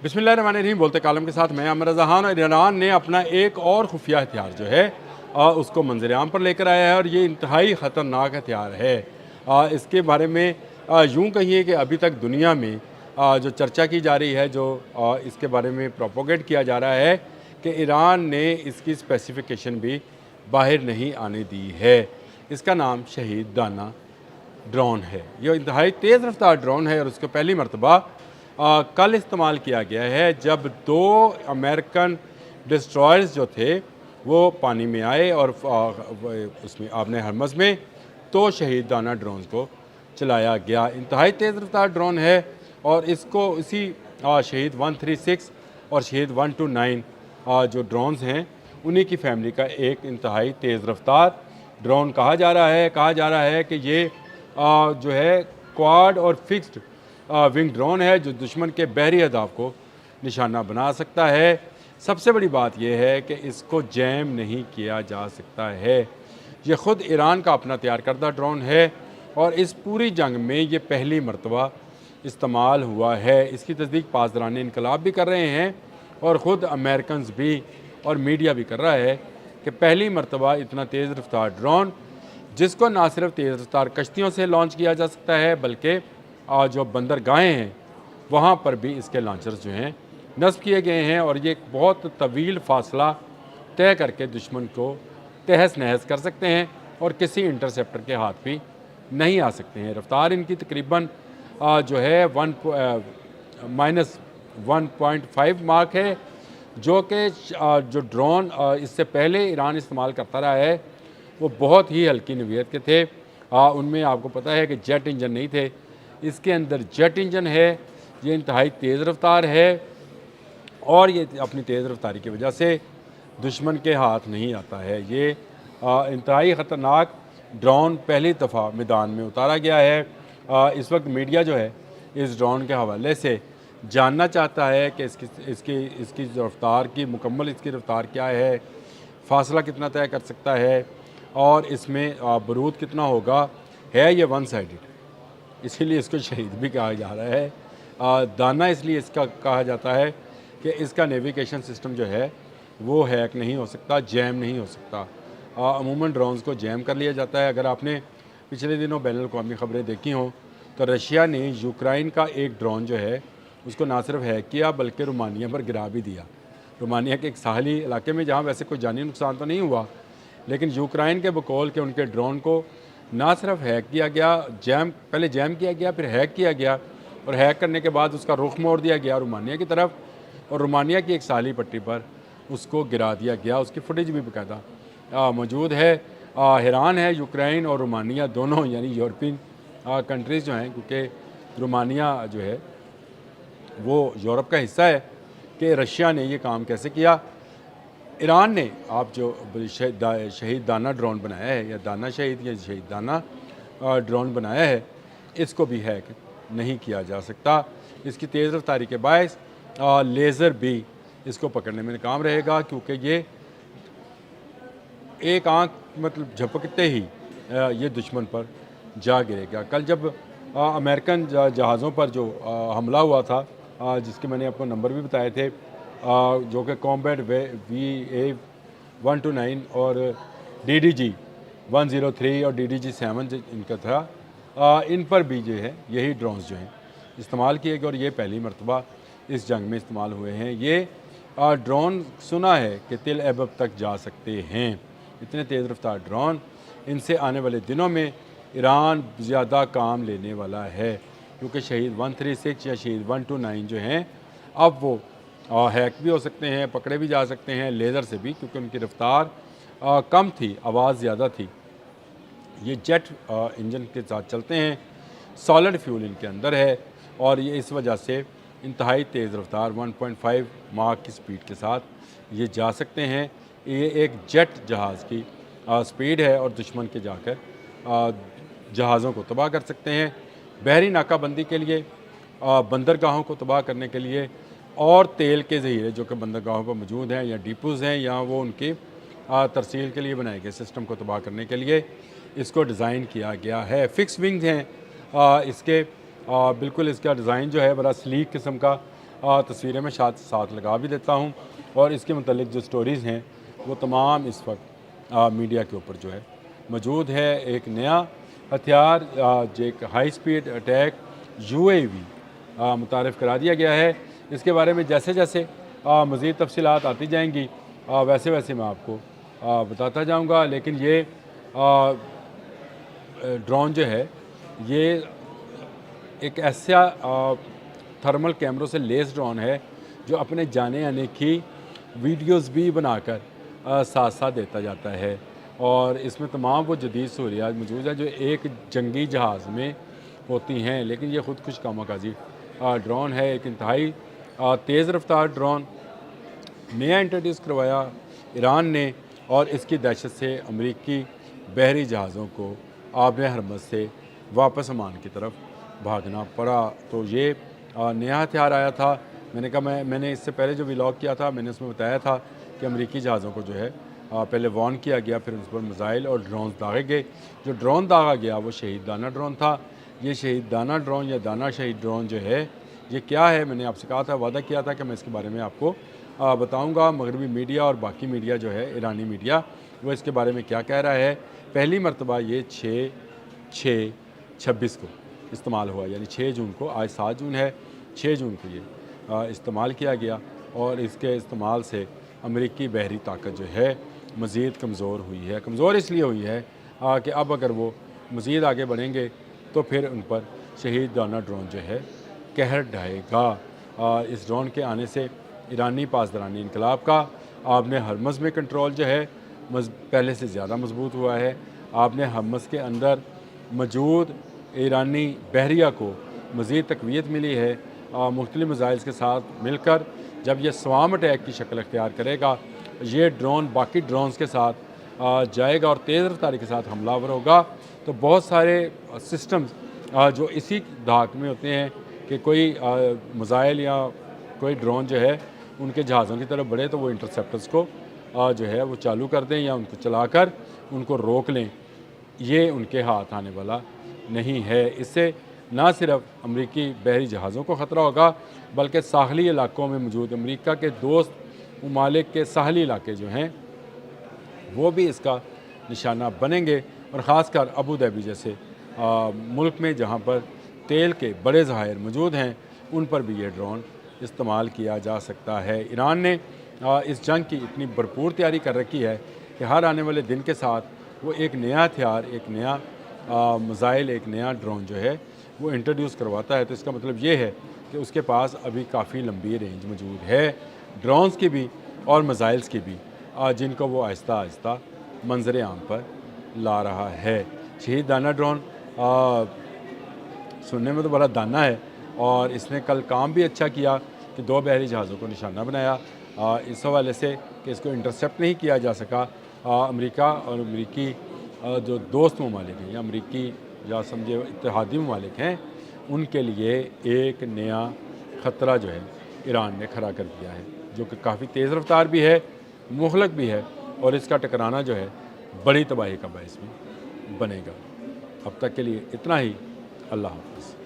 बिस्मिल्लाहिर्रहमानिर्रहीम। बोलते कालम के साथ मैं आमिर रज़ा खान। और ईरान ने अपना एक और खुफिया हथियार जो है उसको मंजर आम पर लेकर आया है और ये इंतहाई ख़तरनाक हथियार है। इसके बारे में यूँ कहिए कि अभी तक दुनिया में जो चर्चा की जा रही है, जो इसके बारे में प्रोपोगेट किया जा रहा है कि ईरान ने इसकी स्पेसिफ़िकेशन भी बाहर नहीं आने दी है। इसका नाम शहीद दाना ड्रोन है। ये इंतहाई तेज़ रफ्तार ड्रोन है और उसको पहली मरतबा कल इस्तेमाल किया गया है, जब दो अमेरिकन डिस्ट्रॉयर्स जो थे वो पानी में आए और उसमें आपने हरमज़ में तो शहीद दाना ड्रोन को चलाया गया। इंतहाई तेज़ रफ्तार ड्रोन है और इसको इसी शहीद 136 और शहीद 129 जो ड्रोन्स हैं उन्हीं की फैमिली का एक इंतहाई तेज़ रफ्तार ड्रोन कहा जा रहा है। कहा जा रहा है कि ये जो है क्वाड और फिक्स्ड विंग ड्रोन है जो दुश्मन के बहरी अहदाफ को निशाना बना सकता है। सबसे बड़ी बात यह है कि इसको जैम नहीं किया जा सकता है। ये ख़ुद ईरान का अपना तैयार करदा ड्रोन है और इस पूरी जंग में ये पहली मरतबा इस्तेमाल हुआ है। इसकी तस्दीक पासदारान इनकलाब भी कर रहे हैं और ख़ुद अमेरिकन भी और मीडिया भी कर रहा है कि पहली मरतबा इतना तेज़ रफ्तार ड्रोन, जिसको ना सिर्फ तेज़ रफ्तार कश्तियों से लॉन्च किया जा सकता है बल्कि जो बंदरगाहें हैं वहाँ पर भी इसके लॉन्चर्स जो हैं नस्ब किए गए हैं और ये एक बहुत तवील फासला तय करके दुश्मन को तहस नहस कर सकते हैं और किसी इंटरसेप्टर के हाथ भी नहीं आ सकते हैं। रफ्तार इनकी तकरीबन जो है -1.5 मार्क है, जो कि जो ड्रोन इससे पहले ईरान इस्तेमाल करता रहा है वो बहुत ही हल्की नौइयत के थे। उनमें आपको पता है कि जेट इंजन नहीं थे, इसके अंदर जेट इंजन है। ये इंतहाई तेज़ रफ्तार है और ये अपनी तेज़ रफ्तारी की वजह से दुश्मन के हाथ नहीं आता है। ये इंतहाई ख़तरनाक ड्रोन पहली दफ़ा मैदान में उतारा गया है। इस वक्त मीडिया जो है इस ड्रोन के हवाले से जानना चाहता है कि इसकी रफ्तार की मुकम्मल इसकी रफ्तार क्या है, फासला कितना तय कर सकता है और इसमें बरूद कितना होगा। है ये वन साइडेड, इसीलिए इसको शहीद भी कहा जा रहा है। दाना इसलिए इसका कहा जाता है कि इसका नेविगेशन सिस्टम जो है वो हैक नहीं हो सकता, जैम नहीं हो सकता। अमूमन ड्रोन्स को जैम कर लिया जाता है। अगर आपने पिछले दिनों बैनुल-अक़वामी ख़बरें देखी हों तो रशिया ने यूक्रेन का एक ड्रोन जो है उसको ना सिर्फ हैक किया बल्कि रोमानिया पर गिरा भी दिया। रोमानिया के एक साहली इलाके में जहाँ वैसे कोई जानी नुकसान तो नहीं हुआ, लेकिन यूक्रेन के बकौल के उनके ड्रोन को ना सिर्फ हैक किया गया, पहले जैम किया गया, फिर हैक किया गया और हैक करने के बाद उसका रुख मोड़ दिया गया रोमानिया की तरफ और रोमानिया की एक साली पट्टी पर उसको गिरा दिया गया। उसकी फुटेज भी बाकायदा मौजूद है। हैरान है यूक्रेन और रोमानिया दोनों, यानी यूरोपियन कंट्रीज़ जो हैं, क्योंकि रोमानिया जो है वो यूरोप का हिस्सा है, कि रशिया ने ये काम कैसे किया। ईरान ने आप जो शहीद दाना ड्रोन बनाया है, या दाना शहीद या शहीद दाना ड्रोन बनाया है, इसको भी हैक नहीं किया जा सकता। इसकी तेज़ रफ्तारी के बायस लेज़र भी इसको पकड़ने में नाकाम रहेगा, क्योंकि ये एक आंख मतलब झपकते ही ये दुश्मन पर जा गिरेगा। कल जब अमेरिकन जहाज़ों पर जो हमला हुआ था, जिसके मैंने आपको नंबर भी बताए थे, जो कि कॉम्बैट VA-129 और DDG 103 और DDG 7 इनका था, इन पर भी जो है यही ड्रोन्स जो हैं इस्तेमाल किए गए और ये पहली मरतबा इस जंग में इस्तेमाल हुए हैं। ये ड्रोन सुना है कि तिल एबब तक जा सकते हैं, इतने तेज़ रफ्तार ड्रोन। इनसे आने वाले दिनों में ईरान ज़्यादा काम लेने वाला है, क्योंकि शहीद 136 या शहीद 129 जो हैं अब वो हैक भी हो सकते हैं, पकड़े भी जा सकते हैं लेज़र से भी, क्योंकि उनकी रफ्तार कम थी, आवाज़ ज़्यादा थी। ये जेट इंजन के साथ चलते हैं, सॉलिड फ्यूल इनके अंदर है और ये इस वजह से इंतहाई तेज़ रफ्तार 1.5 मार्क की स्पीड के साथ ये जा सकते हैं। ये एक जेट जहाज़ की स्पीड है और दुश्मन के जाकर जहाज़ों को तबाह कर सकते हैं। बहरी नाकाबंदी के लिए, बंदरगाहों को तबाह करने के लिए और तेल के ज़हीरे जो कि बंदरगाहों पर मौजूद हैं या डिपोज़ हैं या वो उनकी तरसील के लिए बनाए गए सिस्टम को तबाह करने के लिए इसको डिज़ाइन किया गया है। फिक्स विंग्स हैं इसके, बिल्कुल इसका डिज़ाइन जो है बड़ा स्लीक किस्म का तस्वीरें मैं साथ लगा भी देता हूँ, और इसके मतलब जो स्टोरीज़ हैं वो तमाम इस वक्त मीडिया के ऊपर जो है मौजूद है। एक नया हथियार जो एक हाई स्पीड अटैक UAV मुतारफ़ करा दिया गया है। इसके बारे में जैसे जैसे मज़ीद तफसीलात आती जाएंगी वैसे वैसे मैं आपको बताता जाऊंगा। लेकिन ये ड्रोन जो है ये एक ऐसा थर्मल कैमरों से लेस ड्रोन है जो अपने जाने आने की वीडियोस भी बनाकर साथ साथ देता जाता है, और इसमें तमाम वो जदीद सहूलियात मौजूद है जो एक जंगी जहाज़ में होती हैं। लेकिन ये ख़ुद कुछ कामकाजी ड्रोन है, एक इंतहाई तेज़ रफ्तार ड्रोन नया इंट्रोड्यूस करवाया ईरान ने, और इसकी दहशत से अमरीकी बहरी जहाज़ों को आब हरमज़ से वापस ओमान की तरफ भागना पड़ा। तो ये नया हथियार आया था। मैंने कहा मैंने इससे पहले जो व्लॉग किया था मैंने उसमें बताया था कि अमरीकी जहाज़ों को जो है पहले वार्न किया गया, फिर उस पर मिसाइल और ड्रोन दागे गए। जो ड्रोन दागा गया वो शहीद दाना ड्रोन था। ये शहीद दाना ड्रोन या दाना शहीद ड्रोन जो है ये क्या है, मैंने आपसे कहा था, वादा किया था कि मैं इसके बारे में आपको बताऊंगा। मगरबी मीडिया और बाकी मीडिया जो है ईरानी मीडिया वो इसके बारे में क्या कह रहा है। पहली मरतबा ये 6/6/26 को इस्तेमाल हुआ, यानी 6 जून को, आज 7 जून है, 6 जून को ये इस्तेमाल किया गया, और इसके इस्तेमाल से अमरीकी बहरी ताकत जो है मज़ीद कमज़ोर हुई है। कमज़ोर इसलिए हुई है कि अब अगर वो मज़ीद आगे बढ़ेंगे तो फिर उन पर शहीद दाना ड्रोन जो है कहर ढाएगा। इस ड्रोन के आने से ईरानी पासदारानी इनकलाब का आपने हरमज़ में कंट्रोल जो है पहले से ज़्यादा मजबूत हुआ है। आपने हरमज़ के अंदर मौजूद ईरानी बहरिया को मज़ीद तक़वियत मिली है। मुख्तलिफ़ मिसाइल्स के साथ मिलकर जब यह स्वाम अटैक की शक्ल अख्तियार करेगा, ये ड्रोन बाकी ड्रोन्स के साथ जाएगा और तेज़ रफ्तारी के साथ हमलावर होगा, तो बहुत सारे सिस्टम्स जो इसी धाक में होते हैं कि कोई मिसाइल या कोई ड्रोन जो है उनके जहाज़ों की तरफ बढ़े तो वो इंटरसेप्टर्स को जो है वो चालू कर दें या उनको चलाकर उनको रोक लें, ये उनके हाथ आने वाला नहीं है। इससे ना सिर्फ अमरीकी बहरी जहाज़ों को ख़तरा होगा बल्कि साहली इलाकों में मौजूद अमरीका के दोस्त ममालिक के साहली इलाके जो हैं वो भी इसका निशाना बनेंगे, और ख़ासकर अबू धाबी जैसे मुल्क में जहाँ पर तेल के बड़े ज़खायर मौजूद हैं उन पर भी ये ड्रोन इस्तेमाल किया जा सकता है। ईरान ने इस जंग की इतनी भरपूर तैयारी कर रखी है कि हर आने वाले दिन के साथ वो एक नया हथियार, एक नया मिसाइल, एक नया ड्रोन जो है वो इंट्रोड्यूस करवाता है। तो इसका मतलब ये है कि उसके पास अभी काफ़ी लंबी रेंज मौजूद है ड्रोन्स की भी और मिसाइल्स की भी, जिनको वो आहिस्ता आहिस्ता मंजर आम पर ला रहा है। शहीद दाना ड्रोन सुनने में तो बड़ा दाना है, और इसने कल काम भी अच्छा किया कि 2 बहरी जहाज़ों को निशाना बनाया। इस हवाले से कि इसको इंटरसेप्ट नहीं किया जा सका, अमेरिका और अमरीकी जो दोस्त ममालिक हैं या अमरीकी या समझे इत्तेहादी ममालिक हैं उनके लिए एक नया ख़तरा जो है ईरान ने खड़ा कर दिया है, जो कि काफ़ी तेज़ रफ्तार भी है, मुहलक भी है, और इसका टकराना जो है बड़ी तबाही का बायस भी बनेगा। अब तक के लिए इतना ही। अल्लाह हाफ़िज़।